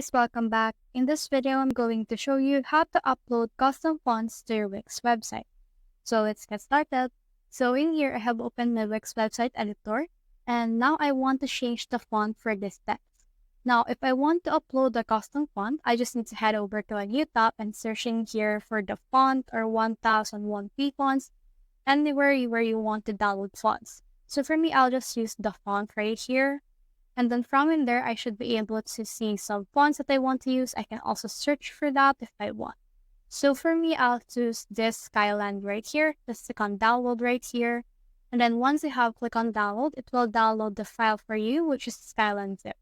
guys, welcome back. In this video, I'm going to show you how to upload custom fonts to your Wix website. So let's get started. So in here, I have opened my Wix website editor, and now I want to change the font for this text. Now, if I want to upload a custom font, I just need to head over to a new tab and searching here for the font or 1001p fonts, anywhere where you want to download fonts. So for me, I'll just use the font right here. And then from in there, I should be able to see some fonts that I want to use. I can also search for that if I want. So for me, I'll choose this Skyland right here. Just click on download right here. And then once you have click on download, it will download the file for you, which is Skyland zip.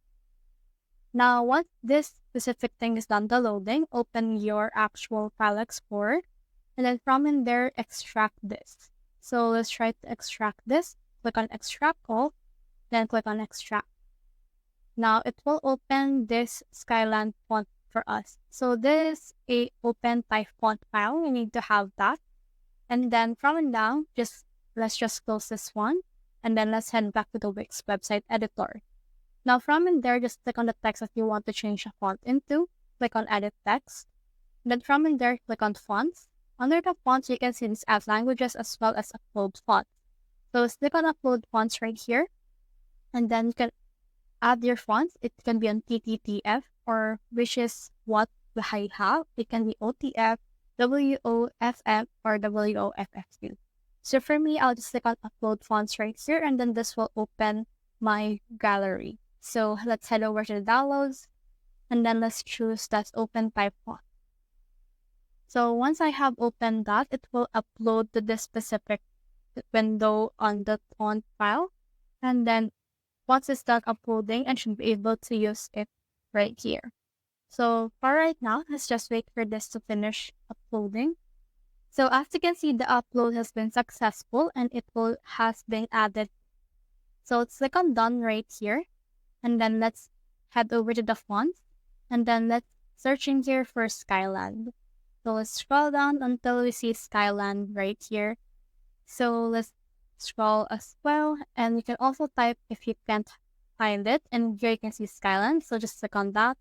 Now, once this specific thing is done downloading, open your actual file explorer. And then from in there, extract this. So let's try to extract this. Click on extract all, then click on extract. Now it will open this Skyland font for us. So this is a open type font file. We need to have that. And then from and down, let's just close this one. And then let's head back to the Wix website editor. Now from in there, just click on the text that you want to change the font into. Click on edit text. Then from in there, click on fonts. Under the fonts, you can see this as languages as well as upload fonts. So let's click on upload fonts right here. And then you can add your fonts. It can be on TTTF or which is what I have. It can be OTF, WOFF, or WOFF2. So for me, I'll just click on upload fonts right here, and then this will open my gallery. So let's head over to the downloads, and then let's choose that open type font. So once I have opened that, it will upload to this specific window on the font file, and then once it's done uploading, I should be able to use it right here. So for right now, let's just wait for this to finish uploading. So as you can see, the upload has been successful and has been added. So let's click on done right here. And then let's head over to the fonts. And then let's search in here for Skyland. So let's scroll down until we see Skyland right here. So let's scroll as well, and you can also type if you can't find it, and here you can see Skyland, so just click on that.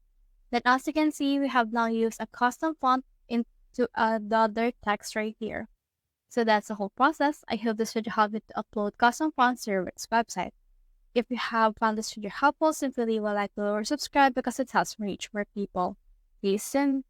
Then as you can see, we have now used a custom font into the other text right here. So that's the whole process. I hope this video helped you to upload custom fonts to your Wix website. If you have found this video helpful, simply leave a like below or subscribe because it helps me reach more people. See you soon.